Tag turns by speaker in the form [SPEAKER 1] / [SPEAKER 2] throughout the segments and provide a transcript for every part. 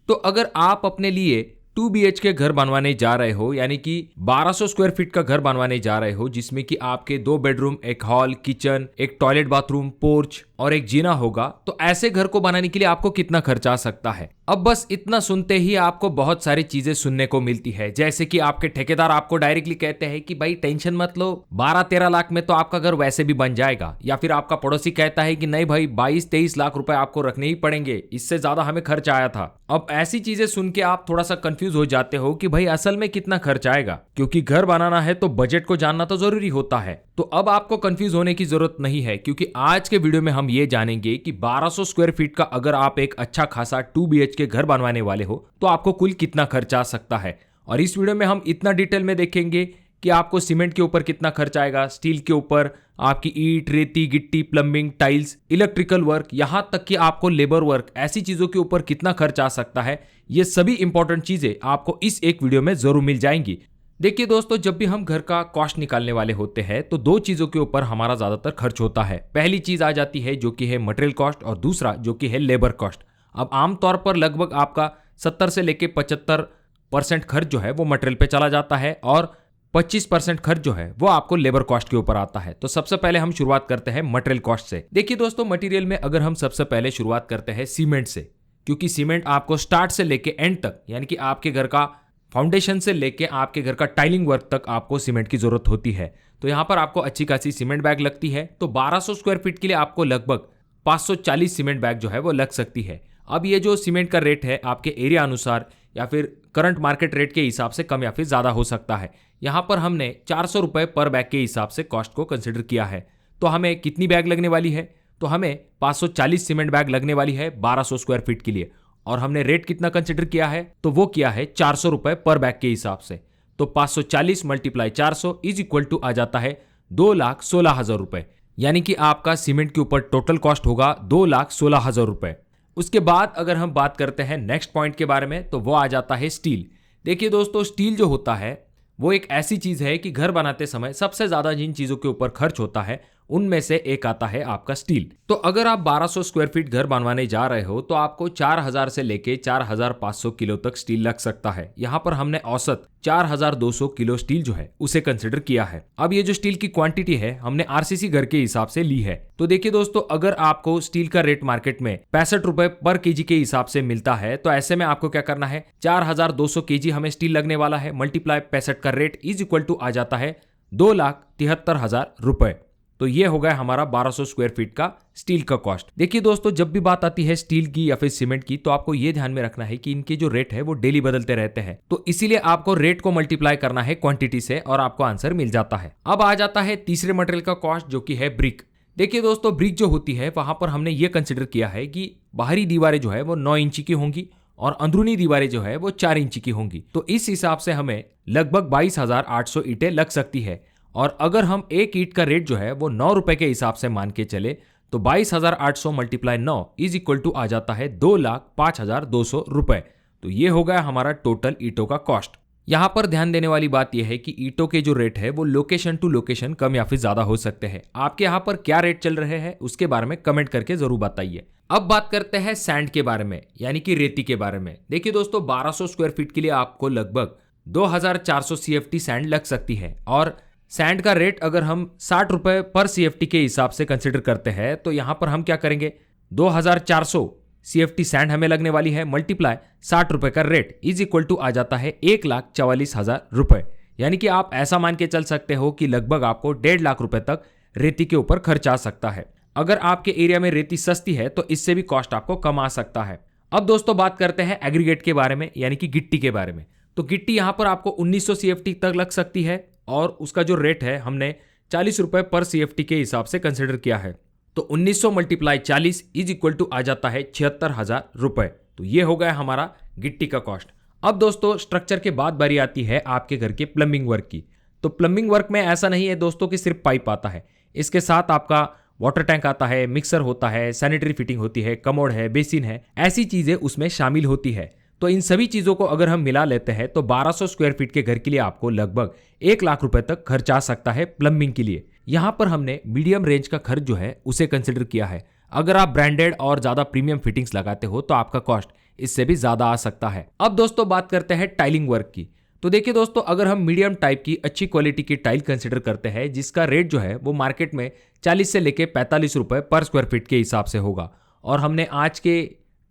[SPEAKER 1] तो अगर आप अपने लिए 2 BHK घर बनवाने जा रहे हो, यानी कि 1200 स्क्वायर फीट का घर बनवाने जा रहे हो, जिसमें कि आपके 2 बेडरूम, एक हॉल, किचन, एक टॉयलेट बाथरूम, पोर्च और एक जीना होगा, तो ऐसे घर को बनाने के लिए आपको कितना खर्चा आ सकता है। अब बस इतना सुनते ही आपको बहुत सारी चीजें सुनने को मिलती है, जैसे कि आपके ठेकेदार आपको डायरेक्टली कहते हैं कि भाई टेंशन मत लो, 12-13 लाख में तो आपका घर वैसे भी बन जाएगा। या फिर आपका पड़ोसी कहता है कि नहीं भाई 22-23 लाख रुपए आपको रखने ही पड़ेंगे, इससे ज्यादा हमें खर्च आया था। अब ऐसी चीजें सुन के आप थोड़ा सा कंफ्यूज हो जाते हो कि भाई असल में कितना खर्च आएगा, क्योंकि घर बनाना है तो बजट को जानना तो जरूरी होता है। तो अब आपको कंफ्यूज होने की जरूरत नहीं है, क्योंकि आज के वीडियो में हम ये जानेंगे कि 1200 स्क्वायर फीट का अगर आप एक अच्छा खासा 2 BHK घर बनवाने वाले हो तो आपको कुल कितना खर्चा आ सकता है। और इस वीडियो में हम इतना डिटेल में देखेंगे कि आपको सीमेंट के ऊपर कितना खर्च आएगा, स्टील के ऊपर आपकी ईंट, रेती, गिट्टी, प्लम्बिंग, टाइल्स, इलेक्ट्रिकल वर्क, यहां तक कि आपको लेबर वर्क, ऐसी चीजों के ऊपर कितना खर्च आ सकता है। ये सभी इंपॉर्टेंट चीजें आपको इस एक वीडियो में जरूर मिल जाएंगी। देखिए दोस्तों, जब भी हम घर का कॉस्ट निकालने वाले होते हैं तो दो चीजों के ऊपर हमारा ज्यादातर खर्च होता है। पहली चीज आ जाती है जो कि है मटेरियल कॉस्ट, और दूसरा जो कि है लेबर कॉस्ट। अब आमतौर पर लगभग आपका 70 से लेके 75% खर्च जो है वो मटेरियल पे चला जाता है, और 25% खर्च जो है वो आपको लेबर कॉस्ट के ऊपर आता है। तो सबसे पहले हम शुरुआत करते हैं मटेरियल कॉस्ट से। देखिए दोस्तों, मटेरियल में अगर हम सबसे पहले शुरुआत करते हैं सीमेंट से, क्योंकि सीमेंट आपको स्टार्ट से लेके एंड तक, यानी कि आपके घर का फाउंडेशन से लेके आपके घर का टाइलिंग वर्क तक आपको सीमेंट की जरूरत होती है। तो यहां पर आपको अच्छी खासी सीमेंट बैग लगती है। तो 1200 स्क्वायर फीट के लिए आपको लगभग 540 सीमेंट बैग जो है वो लग सकती है। अब ये जो सीमेंट का रेट है आपके एरिया अनुसार या फिर करंट मार्केट रेट के हिसाब से कम या फिर ज्यादा हो सकता है। यहां पर हमने 400 रुपए पर बैग के हिसाब से कॉस्ट को कंसिडर किया है। तो हमें कितनी बैग लगने वाली है? तो हमें 540 सीमेंट बैग लगने वाली है 1200 स्क्वायर फीट के लिए। और हमने रेट कितना कंसिडर किया है? तो वो किया है 400 रुपए पर बैग के हिसाब से। तो 540 × 400 इज इक्वल टू आ जाता है 2,16,000 रुपए, यानी कि आपका सीमेंट के ऊपर टोटल कॉस्ट होगा 2,16,000 रुपए। उसके बाद अगर हम बात करते हैं नेक्स्ट पॉइंट के बारे में, तो वो आ जाता है स्टील। देखिए दोस्तों, स्टील जो होता है वो एक ऐसी चीज है कि घर बनाते समय सबसे ज्यादा जिन चीजों के ऊपर खर्च होता है उनमें से एक आता है आपका स्टील। तो अगर आप 1200 स्क्वायर फीट घर बनवाने जा रहे हो तो आपको 4000 से लेके 4500 किलो तक स्टील लग सकता है। यहाँ पर हमने औसत 4200 किलो स्टील जो है उसे कंसिडर किया है। अब ये जो स्टील की क्वांटिटी है हमने आरसीसी घर के हिसाब से ली है। तो देखिए दोस्तों, अगर आपको स्टील का रेट मार्केट में 65 रुपए पर केजी के हिसाब से मिलता है, तो ऐसे में आपको क्या करना है, 4200 केजी हमें स्टील लगने वाला है, मल्टीप्लाई 65 का रेट इज इक्वल टू आ जाता है 2,73,000 रुपए। तो ये हो गया हमारा 1200 स्क्वायर फीट का स्टील का कॉस्ट। देखिए दोस्तों, जब भी बात आती है स्टील की या फिर सीमेंट की, तो आपको ये ध्यान में रखना है कि इनके जो रेट है वो डेली बदलते रहते हैं। तो इसीलिए आपको रेट को मल्टीप्लाई करना है क्वांटिटी से और आपको आंसर मिल जाता है। अब आ जाता है तीसरे मटेरियल का कॉस्ट, जो कि है ब्रिक। देखिए दोस्तों, ब्रिक जो होती है वहां पर हमने ये कंसिडर किया है कि बाहरी दीवारें जो है वो 9 इंची की होंगी और अंदरूनी दीवारें जो है वो 4 इंची की होंगी। तो इस हिसाब से हमें लगभग 22,800 ईंटें लग सकती है। और अगर हम एक ईंट का रेट जो है वो 9 रुपए के हिसाब से मान के चले, तो 22,800 × 9 इज इक्वल टू आ जाता है 2,05,200 रुपए। तो ये हो गया हमारा टोटल ईंटों का कॉस्ट। यहां पर ध्यान देने वाली बात यह है कि ईंटों के जो रेट है वो लोकेशन टू लोकेशन कम या फिर ज्यादा हो सकते हैं। आपके यहाँ पर क्या रेट चल रहे हैं उसके बारे में कमेंट करके जरूर बताइए। अब बात करते हैं सैंड के बारे में, यानी कि रेती के बारे में। देखिए दोस्तों, 1200 स्क्वायर फीट के लिए आपको लगभग 2400 CFT सैंड लग सकती है। और सैंड का रेट अगर हम 60 रुपए पर CFT के हिसाब से कंसिडर करते हैं, तो यहां पर हम क्या करेंगे, 2400 CFT सैंड हमें लगने वाली है, मल्टीप्लाई 60 रुपए का रेट इज इक्वल टू आ जाता है 1,44,000 रुपए। यानी कि आप ऐसा मान के चल सकते हो कि लगभग आपको 1.5 लाख रुपए तक रेती के ऊपर खर्च आ सकता है। अगर आपके एरिया में रेती सस्ती है तो इससे भी कॉस्ट आपको कम आ सकता है। अब दोस्तों बात करते हैं एग्रीगेट के बारे में, यानी कि गिट्टी के बारे में। तो गिट्टी यहां पर आपको 1900 CFT तक लग सकती है और उसका जो रेट है हमने 40 रुपए पर CFT के हिसाब से कंसिडर किया है। तो 1900 × 40 इज इक्वल टू आ जाता है 76,000 रुपए। तो ये हो गया हमारा गिट्टी का कॉस्ट। अब दोस्तों, स्ट्रक्चर के बाद बारी आती है आपके घर के प्लम्बिंग वर्क की। तो प्लम्बिंग वर्क में ऐसा नहीं है दोस्तों कि सिर्फ पाइप आता है, इसके साथ आपका वाटर टैंक आता है, मिक्सर होता है, सैनिटरी फिटिंग होती है, कमोड है, बेसिन है, ऐसी चीजें उसमें शामिल होती है। तो इन सभी चीजों को अगर हम मिला लेते हैं तो 1200 स्क्वायर फीट के घर के लिए आपको लगभग 1 लाख रुपए तक खर्च आ सकता है प्लम्बिंग के लिए। यहां पर हमने मीडियम रेंज का खर्च जो है उसे कंसिडर किया है। अगर आप ब्रांडेड और ज्यादा प्रीमियम फिटिंग्स लगाते हो तो आपका कॉस्ट इससे भी ज्यादा आ सकता है। अब दोस्तों बात करते हैं टाइलिंग वर्क की। तो देखिए दोस्तों, अगर हम मीडियम टाइप की अच्छी क्वालिटी की टाइल कंसिडर करते हैं जिसका रेट जो है वो मार्केट में 40 से लेके 45 रुपए पर स्क्वायर फीट के हिसाब से होगा, और हमने आज के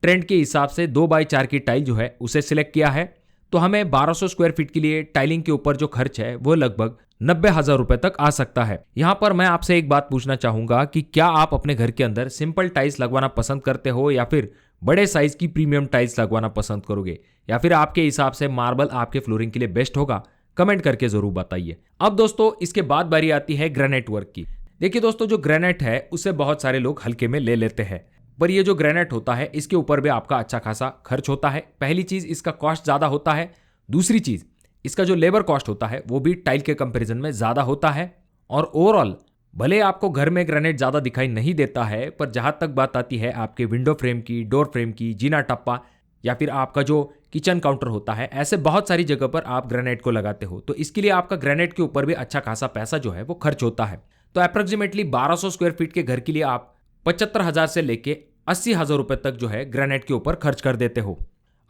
[SPEAKER 1] ट्रेंड के हिसाब से 2x4 की टाइल जो है उसे सिलेक्ट किया है, तो हमें 1200 स्क्वायर फीट के लिए टाइलिंग के ऊपर जो खर्च है वो लगभग 90,000 रुपए तक आ सकता है। यहाँ पर मैं आपसे एक बात पूछना चाहूंगा कि क्या आप अपने घर के अंदर सिंपल टाइल्स लगवाना पसंद करते हो या फिर बड़े साइज की प्रीमियम टाइल्स लगवाना पसंद करोगे, या फिर आपके हिसाब से मार्बल आपके फ्लोरिंग के लिए बेस्ट होगा? कमेंट करके जरूर बताइए। अब दोस्तों इसके बाद बारी आती है ग्रेनाइट वर्क की। देखिए दोस्तों, जो ग्रेनाइट है उसे बहुत सारे लोग हल्के में ले लेते हैं, पर ये जो ग्रेनाइट होता है इसके ऊपर भी आपका अच्छा खासा खर्च होता है। पहली चीज, इसका कॉस्ट ज्यादा होता है। दूसरी चीज, इसका जो लेबर कॉस्ट होता है वो भी टाइल के कंपैरिजन में ज्यादा होता है। और ओवरऑल भले आपको घर में ग्रेनाइट ज्यादा दिखाई नहीं देता है, पर जहां तक बात आती है आपके विंडो फ्रेम की, डोर फ्रेम की, जीना टप्पा या फिर आपका जो किचन काउंटर होता है, ऐसे बहुत सारी जगह पर आप ग्रेनाइट को लगाते हो, तो इसके लिए आपका ग्रेनाइट के ऊपर भी अच्छा खासा पैसा जो है वो खर्च होता है। तो अप्रोक्सीमेटली 1200 स्क्वायर फीट के घर के लिए आप 75,000 से लेके 80,000 रुपए तक जो है ग्रेनाइट के ऊपर खर्च कर देते हो।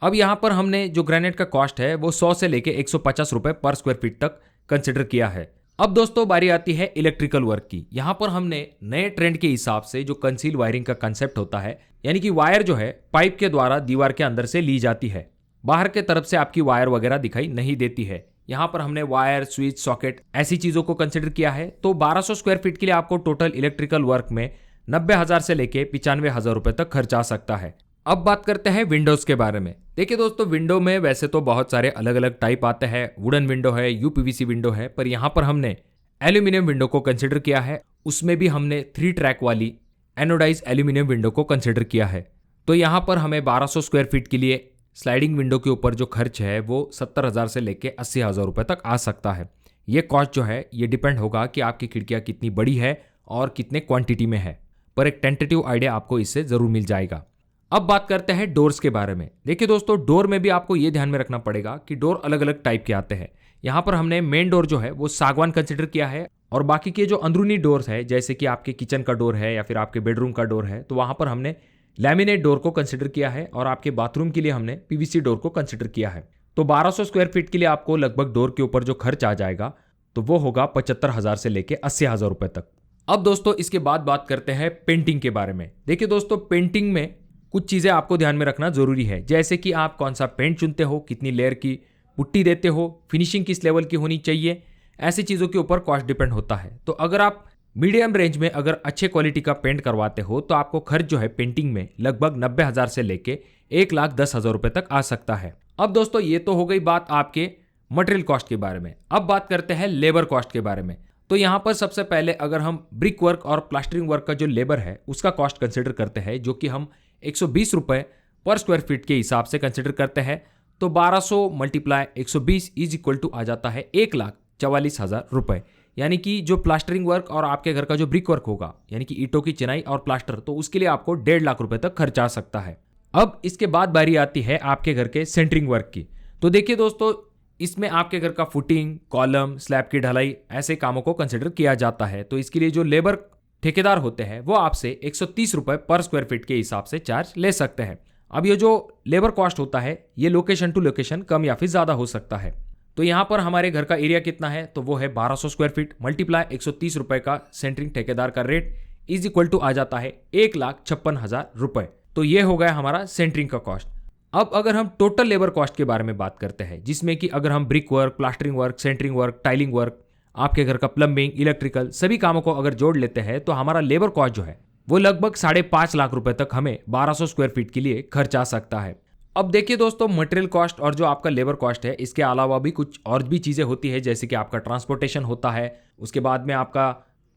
[SPEAKER 1] अब यहां पर हमने जो ग्रेनाइट का कॉस्ट है वो 100 से लेके 150 रुपए पर स्क्वायर फीट तक कंसिडर किया है। अब दोस्तों बारी आती है इलेक्ट्रिकल वर्क की। यहां पर हमने नए ट्रेंड के हिसाब से जो कंसील वायरिंग का कंसेप्ट होता है, यानी कि वायर जो है पाइप के द्वारा दीवार के अंदर से ली जाती है, बाहर के तरफ से आपकी वायर वगैरह दिखाई नहीं देती है। यहां पर हमने वायर, स्विच, सॉकेट ऐसी चीजों को कंसिडर किया है। तो 1200 स्क्वायर फीट के लिए आपको टोटल इलेक्ट्रिकल वर्क में 90,000 से लेके 95,000 रुपए तक खर्च आ सकता है। अब बात करते हैं विंडोज के बारे में। देखिए दोस्तों, विंडो में वैसे तो बहुत सारे अलग अलग टाइप आते हैं, वुडन विंडो है, यूपीवीसी विंडो है, पर यहां पर हमने एल्यूमिनियम विंडो को कंसिडर किया है। उसमें भी हमने 3 ट्रैक वाली एनोडाइज एल्यूमिनियम विंडो को कंसिडर किया है। तो यहां पर हमें 1200 स्क्वायर फीट के लिए स्लाइडिंग विंडो के ऊपर जो खर्च है वो 70,000 से लेके 80,000 रुपए तक आ सकता है। ये कॉस्ट जो है ये डिपेंड होगा कि आपकी खिड़कियां कितनी बड़ी है और कितने क्वांटिटी में है, पर एक टेंटेटिव आइडिया आपको इससे जरूर मिल जाएगा। अब बात करते हैं डोर्स के बारे में। देखिए दोस्तों, डोर में भी आपको ये ध्यान में रखना पड़ेगा कि डोर अलग अलग टाइप के आते हैं। यहाँ पर हमने मेन डोर जो है वो सागवान कंसिडर किया है, और बाकी के जो अंदरूनी डोर्स है जैसे कि आपके किचन का डोर है या फिर आपके बेडरूम का डोर है, तो वहां पर हमने लैमिनेट डोर को कंसिडर किया है, और आपके बाथरूम के लिए हमने पीवीसी डोर को कंसिडर किया है। तो 1200 स्क्वायर फीट के लिए आपको लगभग डोर के ऊपर जो खर्च आ जाएगा तो वो होगा 75,000 से लेके 80,000 रुपए तक। अब दोस्तों इसके बाद बात करते हैं पेंटिंग के बारे में। देखिए दोस्तों, पेंटिंग में कुछ चीजें आपको ध्यान में रखना जरूरी है, जैसे कि आप कौन सा पेंट चुनते हो, कितनी लेयर की पुट्टी देते हो, फिनिशिंग किस लेवल की होनी चाहिए, ऐसी चीजों के ऊपर कॉस्ट डिपेंड होता है। तो अगर आप मीडियम रेंज में अगर अच्छे क्वालिटी का पेंट करवाते हो तो आपको खर्च जो है पेंटिंग में लगभग 90,000 से लेके 1,10,000 रुपए तक आ सकता है। अब दोस्तों ये तो हो गई बात आपके मटेरियल कॉस्ट के बारे में। अब बात करते हैं लेबर कॉस्ट के बारे में। तो यहाँ पर सबसे पहले अगर हम ब्रिक वर्क और प्लास्टरिंग वर्क का जो लेबर है उसका कॉस्ट कंसिडर करते हैं, जो कि हम 120 रुपए पर स्क्वायर फीट के हिसाब से कंसिडर करते हैं, तो 1200 मल्टीप्लाई 120 इज इक्वल टू आ जाता है 1,44,000 रुपए। यानी कि जो प्लास्टरिंग वर्क और आपके घर का जो ब्रिक वर्क होगा, यानी कि ईंटों की चिनाई और प्लास्टर, तो उसके लिए आपको 1.5 लाख रुपए तक खर्च आ सकता है। अब इसके बाद बारी आती है आपके घर के सेंटरिंग वर्क की। तो देखिए दोस्तों, इसमें आपके घर का फुटिंग, कॉलम, स्लैब की ढलाई ऐसे कामों को कंसिडर किया जाता है। तो इसके लिए जो लेबर ठेकेदार होते हैं वो आपसे 130 रुपए पर स्क्वायर फीट के हिसाब से चार्ज ले सकते हैं। अब ये जो लेबर कॉस्ट होता है ये लोकेशन टू लोकेशन कम या फिर ज्यादा हो सकता है। तो यहाँ पर हमारे घर का एरिया कितना है, तो वो है 1200 स्क्वायर फीट मल्टीप्लाई 130 रुपए का सेंटरिंग ठेकेदार का रेट इज इक्वल टू आ जाता है 1,56,000 रुपए। तो ये हो गया हमारा सेंटरिंग का कॉस्ट। अब अगर हम टोटल लेबर कॉस्ट के बारे में बात करते हैं, जिसमें कि अगर हम brick work, plastering work, centering work, tiling work, आपके घर का प्लम्बिंग, इलेक्ट्रिकल सभी कामों को अगर जोड़ लेते हैं तो हमारा लेबर कॉस्ट जो है वो लगभग 5.5 लाख रुपए तक हमें 1200 स्क्वायर फीट के लिए खर्च आ सकता है। अब देखिए दोस्तों, मटेरियल कॉस्ट और जो आपका लेबर कॉस्ट है इसके अलावा भी कुछ और भी चीजें होती है, जैसे कि आपका ट्रांसपोर्टेशन होता है, उसके बाद में आपका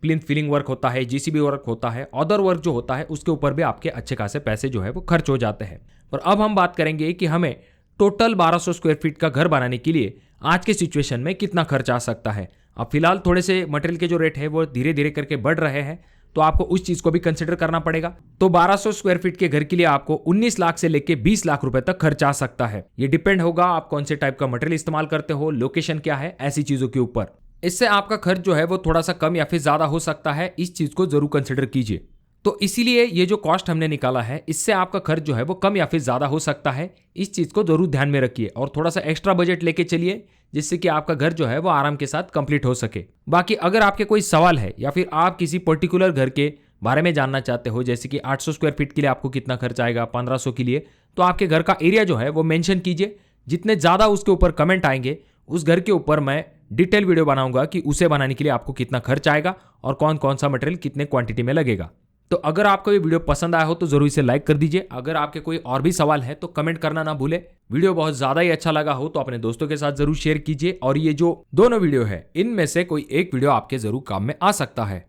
[SPEAKER 1] प्लिंथ फिलिंग वर्क होता है, जीसीबी वर्क होता है, अदर वर्क जो होता है उसके ऊपर भी आपके अच्छे खासे पैसे जो है वो खर्च हो जाते हैं। और अब हम बात करेंगे कि हमें टोटल 1200 स्क्वायर फीट का घर बनाने के लिए आज के सिचुएशन में कितना खर्च आ सकता है। अब फिलहाल थोड़े से मटेरियल के जो रेट है वो धीरे धीरे करके बढ़ रहे हैं, तो आपको उस चीज को भी कंसिडर करना पड़ेगा। तो 1200 स्क्वायर फीट के घर के लिए आपको 19 लाख से लेके 20 लाख रुपए तक खर्च आ सकता है। ये डिपेंड होगा आप कौन से टाइप का मटेरियल इस्तेमाल करते हो, लोकेशन क्या है, ऐसी चीजों के ऊपर। इससे आपका खर्च जो है वो थोड़ा सा कम या फिर ज्यादा हो सकता है, इस चीज को जरूर कंसिडर कीजिए। तो इसीलिए ये जो कॉस्ट हमने निकाला है, इससे आपका खर्च जो है वो कम या फिर ज़्यादा हो सकता है। इस चीज़ को ज़रूर ध्यान में रखिए और थोड़ा सा एक्स्ट्रा बजट लेके चलिए, जिससे कि आपका घर जो है वो आराम के साथ कंप्लीट हो सके। बाकी अगर आपके कोई सवाल है या फिर आप किसी पर्टिकुलर घर के बारे में जानना चाहते हो, जैसे कि 800 स्क्वायर फीट के लिए आपको कितना खर्च आएगा, 1500 के लिए, तो आपके घर का एरिया जो है वो मेंशन कीजिए। जितने ज़्यादा उसके ऊपर कमेंट आएंगे, उस घर के ऊपर मैं डिटेल वीडियो बनाऊंगा कि उसे बनाने के लिए आपको कितना खर्च आएगा और कौन कौन सा मटेरियल कितने क्वांटिटी में लगेगा। तो अगर आपको ये वीडियो पसंद आया हो तो जरूर इसे लाइक कर दीजिए। अगर आपके कोई और भी सवाल है तो कमेंट करना ना भूले। वीडियो बहुत ज्यादा ही अच्छा लगा हो तो अपने दोस्तों के साथ जरूर शेयर कीजिए। और ये जो दोनों वीडियो है, इनमें से कोई एक वीडियो आपके जरूर काम में आ सकता है।